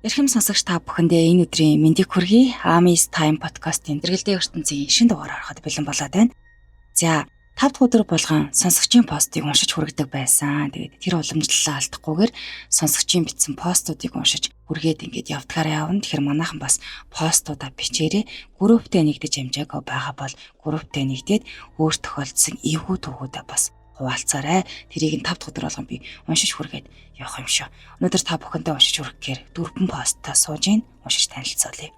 Эрхэм сонсогч та бүхэндээ энэ өдрийн мэндийг хүргэе. Amis Time podcast-ийн тэргэлдээ ертөнцийн шинэ дугаараар ороход бэлэн болоод байна. За, 5 дахь өдөр болгон сонсогчийн постыг уншиж хүргэдэг байсан. Тэгээд тэр уламжлалаа алдахгүйгээр сонсогчийн бичсэн постуудыг уншиж хүргээд ингээд явдгаараа явна. Тэгэхээр манайхан бас постуудаа бичээрэй. Групптэй нэгдэж амжаагүй байгаа бол групптэй нэгдээд өөр тохиолдсон эвгүй түүхүүдээ бас хуваалцаарай. Тэрийг нь 5 дахь өдөр болгон би уншиж хүргээд явах юм шүү. Өнөөдөр та бүхэндээ уншиж хүргэхээр 4 постаа сууж ийн уншиж танилцуулъя.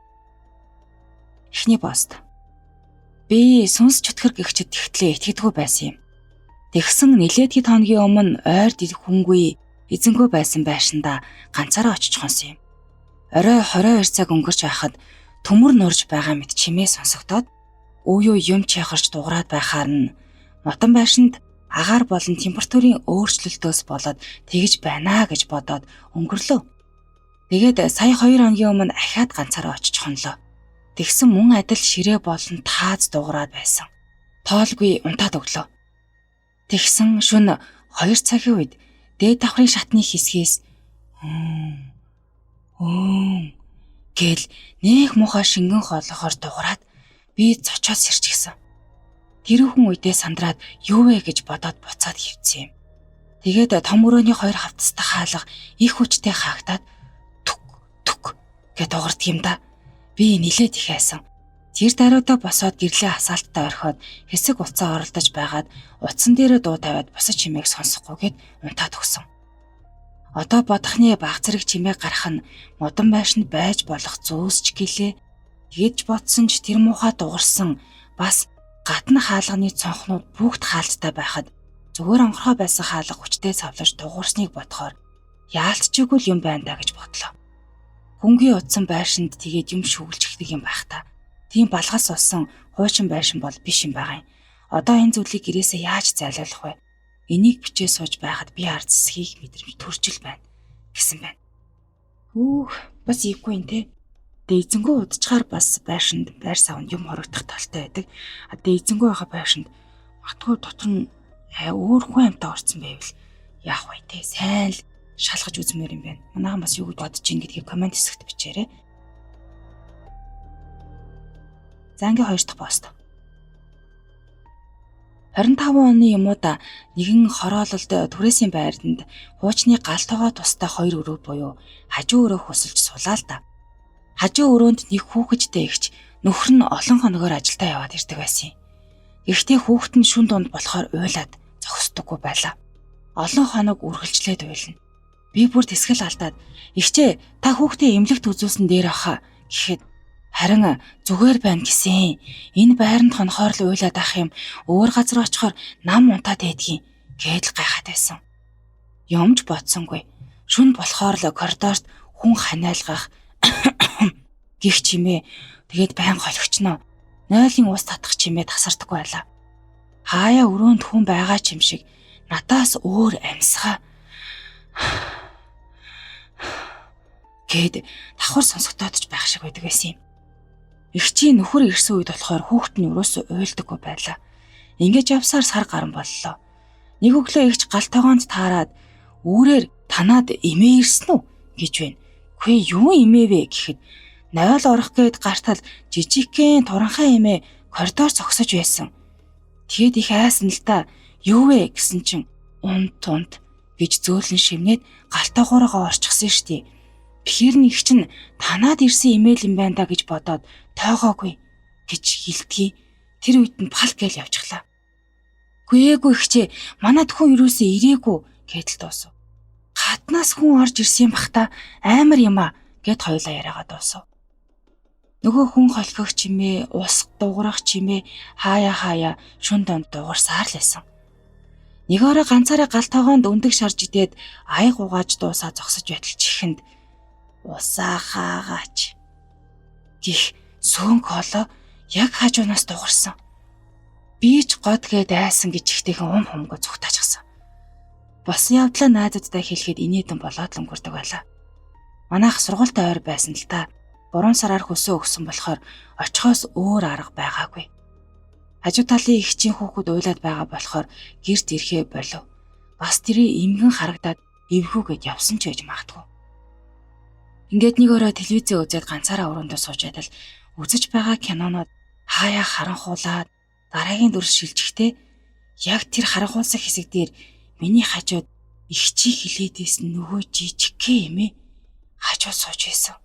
Эхний пост. Би сүнс чөтгөр гихчэд тэгтлээ итгэдэггүй байсан юм. Тэгсэн нэлээд хэд хоногийн өмнө ойр хүнгүй эзэнгүй байсан байшинда ганцаараа очиж хонсон юм. Орой 22 цаг өнгөрч байхад төмөр нурж байгаа мэт чимээ сонсогдоод үе үе юм чайхарч дуграад байхаар нь нутан байшинд агаар болон температурын өөрчлөлтөөс болоод тэгж байна гэж бодоод өнгөрлөө. Тэгээд сая 2 хоногийн өмнө ахаад ганцаараа очиж хонлоо. Тэгсэн мөн адил ширээ болон тааз дуграад байсан. Тоолгүй унтаад өглөө. Тэгсэн шөнө 2 цагийн үед дээд давхрын шатны хэсгээс гэл нэх муухай шингэн хоолохоор дуграад би цочоод сэрчихсэн. Тэрүүхэн үедээ сандраад юу вэ гэж бодоод буцаад хөвцсөн юм. Тэгээд том өрөөний 2 хавцастай хаалга их хүчтэй хаагтаад түк гэж дуурдаг юм да. Би нилээд их айсан. Тэр даруйдаа босоод гэрлээ асаалттай орхиод хэсэг уцаа оролдож байгаад утсан дээрээ дуу тавиад босож чимээг сонсохгүйгээд унтаад өгсөн. Одоо бодохны баг зэрэг чимээг гарах нь модон байшинд байж болох зөөсч гэлээ. Тэгэж бодсон ч тэр муухай дуурсан бас гадна хаалганы цонхнууд бүгд хаалттай байхад зүгээр онгорхой байсан хаалга хүчтэй савлаж дугуурсныг бодохоор яалтчгүй юм байна да гэж бодлоо. Хөнгөн утсан байшинд тэгээд юм шүглж ихдэг юм байх та. Тийм балгас болсон хуучин байшин бол биш юм байгаа юм. Одоо энэ зүйлийг гэрээсээ яаж зайлуулах вэ? Энийг бичээ сууж байхад би ард засгийг мэдрэмж төржил байна гэсэн байна. Бас ийггүй юм те. Эзэнгүү удачгаар бас байшинд байр савнд юм хорогдох талтай байдаг. Эзэнгүү байгаа байшинд матгүй дотор нь өөр хүн амтаа орсон байвал яах вэ те? Сайн л шалгаж үзмээр юм байна. Манайхан бас юу гэж бодож ийн гэдгийг комент хэсэгт бичээрэй. За ингээ 2 дахь пост. 25 оны юмудаа нэгэн хороололд түрээсийн байранд хуучны галтойгоо тустай 2 өрөө буюу хажуу өрөө хөсөлж сулаа л да. Хажуу өрөөнд нэг хүүхэдтэй ихч нөхөр нь олон хоногоор ажилдаа яваад ирдэг байсан юм. Гэхдээ хүүхэд нь шүн дунд болохоор уйлаад зогсдоггүй байлаа. Олон хоног үргэлжлээд уйлна. Би бүр тэсгэл алдаад "Ихчээ, та хүүхдээ эмнэлэгт үзүүлсэн дээр ахаа" гэхэд харин "Зүгээр байна гэсэн. Энэ байранд хонохоор л уйлаад ах юм. Өөр газар очихоор нам унтаад байдгийн" гэдэл гайхаад байсан. Юмж бодсонгүй. Шүн болохоор л коридорт хүн ханиалгах гих чимээ тэгээд байн голөгчноо. Нойлын ус татах чимээ тасардаггүй байлаа. Хаяа өрөөнд хүн байгаа ч юм шиг надаас өөр амьсгаа гэд давхар сонсогдоод ч байх шиг байдаг байсан юм. Игчийн нөхөр ирсэн үед болохоор хүүхэд нь өрөөсөө уйлдаггүй байлаа. Ингэж явсаар сар гарan боллоо. Нэг өглөө игч галтойгоонд таарад "Үүрээр танаад эмээ ирсэн үү?" гэж байна. "Үгүй юу эмээ вэ?" гэхэд "Наваал орох гээд гартал жижигхэн туранхай эмээ коридор зогсож байсан. Тэгэд их айсан л та. Юу вэ гэсэн чинь унт гэж зөөлөн шивнээд галтайгоороо орчихсон штий. Бихэр нэг чинь танаад ирсэн имэйл юм байна да гэж бодоод тойгоогүй гэж хэлдгийг. Тэр үед нь пал гээл явчихлаа. "Гүйээгүй ихчээ, манад хүн юусээ ирээгүй" гэдэл дуусав. "Гаднаас хүн орж ирсэн юм бах та, амар юм а" гэд хоёулаа яриагаа дуусав. Нөгөө хүн холхих чимээ, ус дуурах чимээ хаяа шүн донд дуурсаар л байсан. Нэг орой ганцаараа галтойгоонд өндөг шарж идээд аяг угааж дуусаа зогсож байтал чихэнд "Усаа хаагаач" гих сөнг хоолоо яг хажуунаас дуурсан. Би ч год гээд айсан гэж ихтэйхэн хумгөө зүгтаачихсан. Босон явдлаа найзуудтай хэлэхэд инээдэн болоод л өнгөрдөг байлаа. Манайх сургуультай ойр байсан л та. 3 сараар хөсөө өгсөн болохоор очихоос өөр арга байгаагүй. Хажуу талын ихчийн хүүхэд уйлаад байгаа болохоор гэрт ирэхээ болов. Бас тэрий эмгэн харагдаад эвгүүгээд явсан ч гэж магадгүй. Ингээд нэг өрөө телевизээ үзээд ганцаараа өрөөндөө сууж байтал үзэж байгаа кинонод хаяа харанхуулаад дараагийн дүрс шилжихдээ яг тэр харанхуулсан хэсэг дээр миний хажууд их чи хилээдээс нөгөө жижигхэн эмээ хажууд сууж байсан.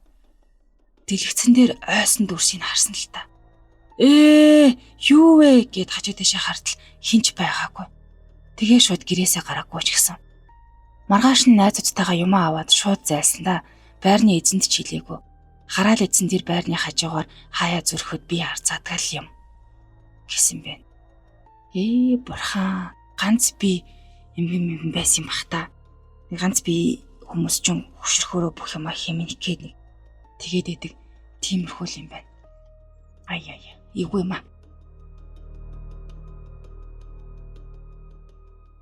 Дэлгэцэн дээр ойсон дүрсийг харсан л та. Юу вэ гэд хажуу дэшээ хартал хинч байгаагүй. Тэгээ шууд гэрээсээ гараагүй ч гэсэн. Маргааш нь найзуудтайгаа юм аваад шууд зайлсан да. Байрны эзэнт ч хэлээгүй. Хараал эзэн тэр байрны хажуугаар хаяа зүрхөд би харцаадгал юм гэсэн байна. Бурхан, ганц би юм байсан юм бах та. Ганц би хүмүүс ч хөшрөхөөрөө бүх юм хэмнэх гээд нэг тэгээд идэг тиймэрхүү юм байна. Эвгүй юм аа.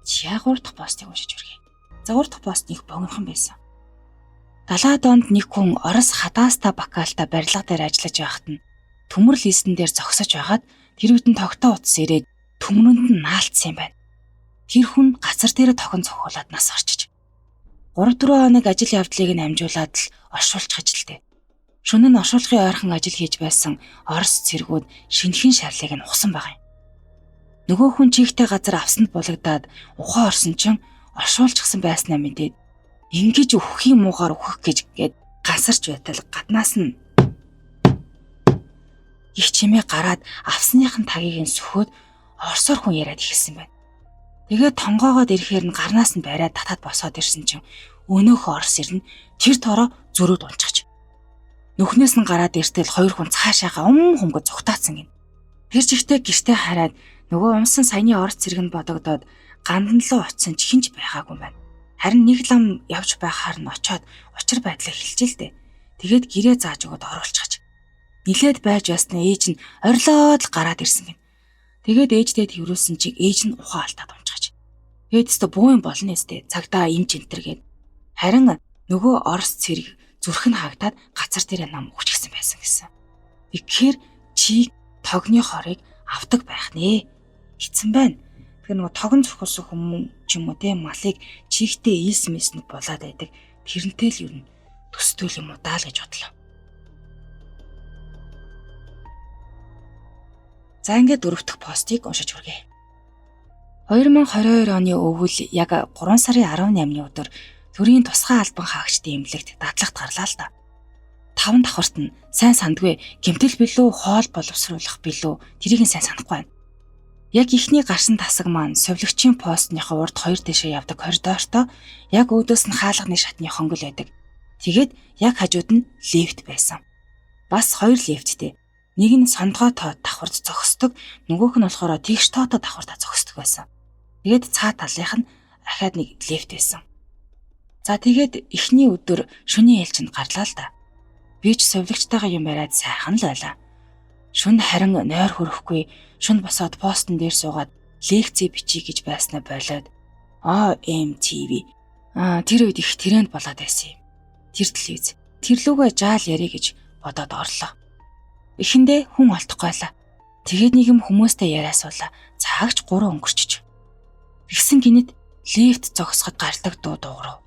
Чиагуур дахь постыг уншиж үргэе. За 3 дахь пост их богинохон байсан. 70-аад онд нэг хүн Орос Хадааста Бакалта барилга дээр ажиллаж байхад нь төмөр листэн дээр зогсож байгаад тэр үдэн тогтоо утас ирээд төмрөнд нь наалтсан юм байна. Тэр хүн газар дээр тохон цохиулаад нас орчиж 3-4 хоног ажил явдлыг нь амжуулаад л оршуулчих ажилтэй. Шөнө нь оршуулгын ойрхон ажил хийж байсан Орос цэргүүд шинэхэн шарлыг нь ухсан байгаа юм. Нөгөө хүн чигтэй газар авсанд булагдаад ухаан орсон чинь оршуулчихсан байснаа мэдээд ингэж өөххийн муугаар өөхөх гээд гансарч байтал гаднаас нь их чимээ гараад авсныхын тагийг нь сөхөөд орсоор хүн яриад ихэлсэн байна. Тэгээд тонгоогоод ирэхээр нь гарнаас нь бариад татаад босоод ирсэн чинь өнөөхөө Орос ирнэ тэр тороо зөрөөд унчихж. Нүхнээс нь гараад иртэл 2 хүн цаашаага хөнгө зүгтаацсан гин. Тэр жигтэй гэртээ хараад нөгөө умсан саяны Орос цэрэг нь бодогдоод гандан руу очисон ч хинж байгаагүй байна. Харин нэг лам явж байхаар нь очиод учир байдлаа хэлжээ л дээ. Тэгээд гэрээ зааж өгöd оруулчихач. Нилээд байж ясна ээж нь орилоод л гараад ирсэн гин. Тэгээд ээжтэй тэрүүлсэн чиг ээж нь ухаан алдаад унчихач. Ээдстэ буу юм болно эстэй цагдаа имж энтер гээд. Харин нөгөө Орос цэрэг зүрх нь хаагтаад газар дээр нам өгчихсэн байсан гэсэн. Тэгэхээр чи тогны хорыг авдаг байх нэ. Хитсэн байна. Тэгэхээр нөгөө тогон зохиосон хүмүүс ч юм уу те малыг чихтэй ийсмэс нэг болоод байдаг. Тэрнтэй л юу н төсtöөл юм уу даа л гэж бодлоо. За ингээд 4 дахь постыг уншиж хүргэе. 2022 оны өвөл яг 3 сарын 18-ны өдөр төрийн тусгай албан хаагчдын эмнэлэгт дадлагт гарлаа л да. 5 давхарт нь сайн сандгүй гэмтэл билүү хоол боловсруулах билүү тэрийг нь сайн санахгүй байна. Яг ихний гарсан тасаг маань совлогчийн постныхоо урд 2 дэшээ явдаг коридортой яг өөдөөс нь хаалганы шатны хонгол байдаг. Тэгээд яг хажууд нь лифт байсан. Бас 2 лифттэй. Нэг нь сондгоо тоо давхарт зогсдог, нөгөөх нь болохоор тэгш тоото давхартаа зогсдог байсан. Тэгээд цаа талынх нь ахаад нэг лифт байсан. За тэгээд эхний өдөр шөнийн ээлжинд гарлаа л да. Би ч совлогчтойгоо юм яриад сайхан л байлаа. Шүн харин нойр хөрөхгүй, шүн босоод постн дээр суугаад лекцээ бичиж гэж байснаа болоод OMTV тэр үед их тренд болоод байсан юм. Тэр телевиз тэрлүүгээ жаал ярих гэж бодоод орлоо. Эхэндээ хүн олдохгүй байлаа. Тэгээд нэг юм хүмүүстэй яриа суулаа. Цаагч 3 өнгөрчөж. Тэгсэн гинэд лифт зогсоход гардаг дуу дуугарав.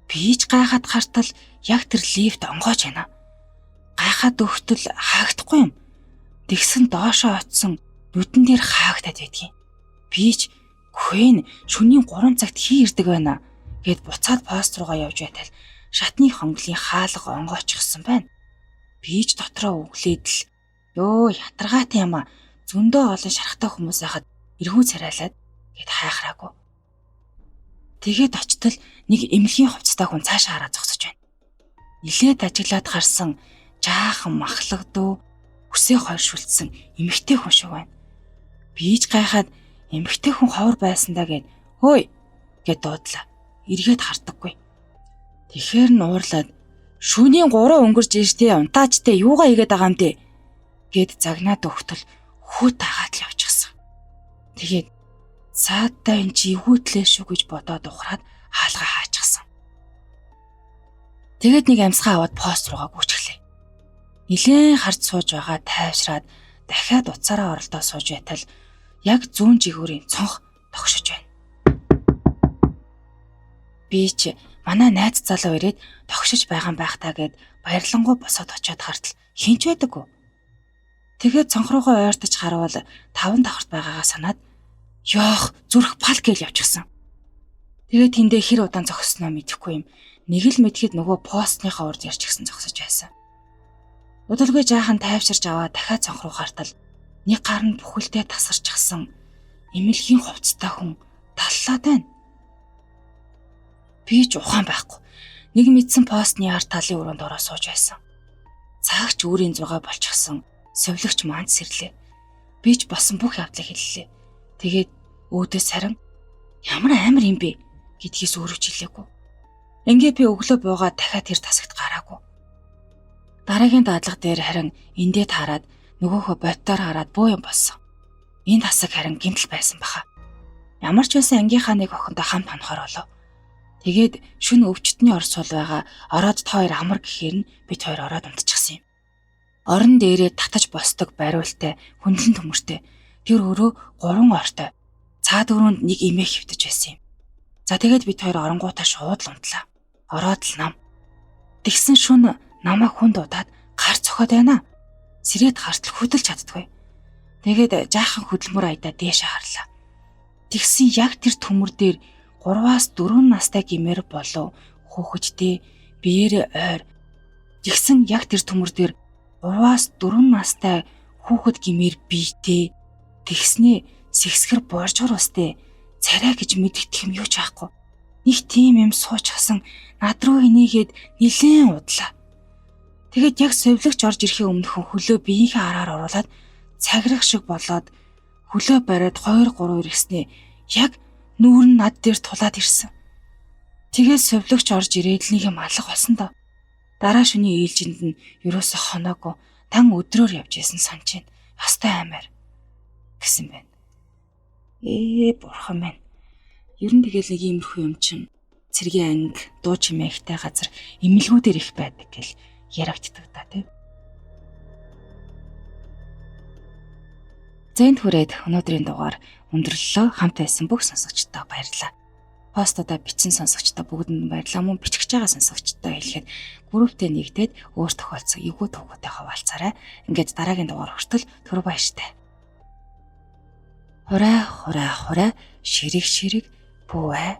Би ч гайхаад хартал яг тэр лифт онгоож байна. Гайхаад өгтөл хаагдахгүй юм. Тэгсэн доошоо очсон нүдэн дээр хаагтаад байдгийн. Би ч хөөе шөнийн 3 цагт хий ирдэг байна гэд буцаад пост руугаа явж байтал шатны хонглын хаалга онгооччихсан байна. Би ч дотроо өглөөд л ятаргаатай юм а зөндөө олон шархтай хүмүүс байхад эргүү царайлаад гэд хайхраагүй. Тэгээд очтол нэг эмнэлгийн хувцастай хүн цаашаа хараа зогсож байна. Нилээд ажиглаад гарсан жаахан махлагдуу хүсээ хойшүүлсэн эмэгтэй хүн шиг байна. Би ч гайхаад эмэгтэй хүн ховор байсандаа гэд хөөе гэд дуудлаа. Эргээд хардаггүй. Тэгэхэр нь уурлаад шөнийн 3 өнгөрж иртээ унтаачтай юугаа игээд байгаа юм те гэд загнаад өгтөл хүүт тагаад л явчихсан. Тэгээд цаадаа энэ чи ивүүтлээ шүү гэж бодоод ухраад хаалгаа хаачихсан. Тэгээд нэг амьсгаа аваад пост руугаа гүйчихлээ. Нилээн хард сууж байгаа тайвшраад дахиад уцаараа оролдоо сууж байтал яг зүүн жигүүрийн цонх тогшож байна. Би ч Манай найз залуу ирээд тогшиж байгаа юм байх таа гэд баярлангуй босоод очиод хартал хинч байдаггүй. Тэгээд цонхруугаа ойртож харуул 5 давхарт байгаагаа санаад ёох зүрх пал гээл явчихсан. Тэгээд тэндээ хэр удаан зогссноо мэдэхгүй юм. Нэг л мэдхэд нөгөө постныхаа урд ярьчихсан зогсож байсан. Удалгүй жаахан тайвширч аваад дахиад цонхруу хартал нэг гар нь бүхэлдээ тасарчихсан эмэлхийн хувцастай хүн таллаад байна. Би ч ухаан байхгүй. Нэг мэдсэн постны арт талын өрөөнд ороо сууж байсан. Цаагч үүрийн зугаа болчихсон совлогч манд сэрлээ. Би ч болсон бүх явдлыг хэллээ. Тэгээд өөдөөс харин ямар амар юм бэ гэдгийс өөрөө ч хэлээгүй. Ингээд би өглөө буугаад дахиад тэр тасагт гараагүй. Дараагийн дадлага дээр харин эндээ таарад нөгөөхөө боттоор хараад буу юм болсон. Энэ тасаг харин гэмтэл байсан баха. Ямар ч байсан ангийнхаа нэг охинтой хамт хонохоор болов. Тэгээд шөнө өвчтний орсол байгаа ороод та хоёр амар гэхээр нь бид хоёр ороод унтчихсан юм. Орон дээрээ татаж босдог бариултай хүндлэн төмөртэй. Тэр өөрөө 3 ортой. Цаад өрөөнд нэг эмээ хөвтөж байсан юм. За тэгээд бид хоёр оронгуудаа шууд л унтлаа. Ороод л нам. Тэгсэн шөнө намайг хүн дуудаад гар цохоод байна. Сэрээд гартал хөдөлж чаддгүй. Тэгээд жаахан хөдөлмөр айдаа дээшээ харлаа. Тэгсэн яг тэр төмөр дээр 3-4 настай гэмээр болов хүүхэдтэй биеэрээ ойр. Тэгсэн яг тэр төмөр дээр 3-4 настай хүүхэд гэмээр биетэй тэгснээ сэгсгэр боржгор устэй царай гэж мэддэх юм юу ч аахгүй. Нэг тийм юм сууч хасан над руу инээгээд нилээн удлаа. Тэгэд яг совлогч орж ирэхийн өмнөхөн хөлөө биеийнхээ араар оруулаад цаграх шиг болоод хөлөө бариад 2-3 иргэснээ яг нүүр нь над дээр тулаад ирсэн. Тэгээд совлогч орж ирээд л нэг юм алга болсон доо. Дараа шөнийн ээлжинд нь ерөөсө хоноогүй дан өдрөөр явж исэн санаж байна. Хастай аймаар гэсэн байна. Бурхан минь. Ер нь тэгэл нэг иймэрхүү юм чин цэргийн анги, дуу чимээ ихтэй газар эмэлгүүдээр их байдаг гэл ярагддаг та тийм. Зэнд хүрээд өнөөдрийн дугаар өндөрлөлөө. Хамт байсан бүх сонсогчдод баярлалаа. Постуудаа бичсэн сонсогчдод бүгдэнд баярлалаа. Мөн бичихж байгаа сонсогчдод хэлэхэд групптэй нэгдээд өөр тохиолдсон эвгүй төвгөтэй хаваалцаарай. Ингээд дараагийн дугаар хүртэл түр баяртай. Хураа ширэг бүвэ.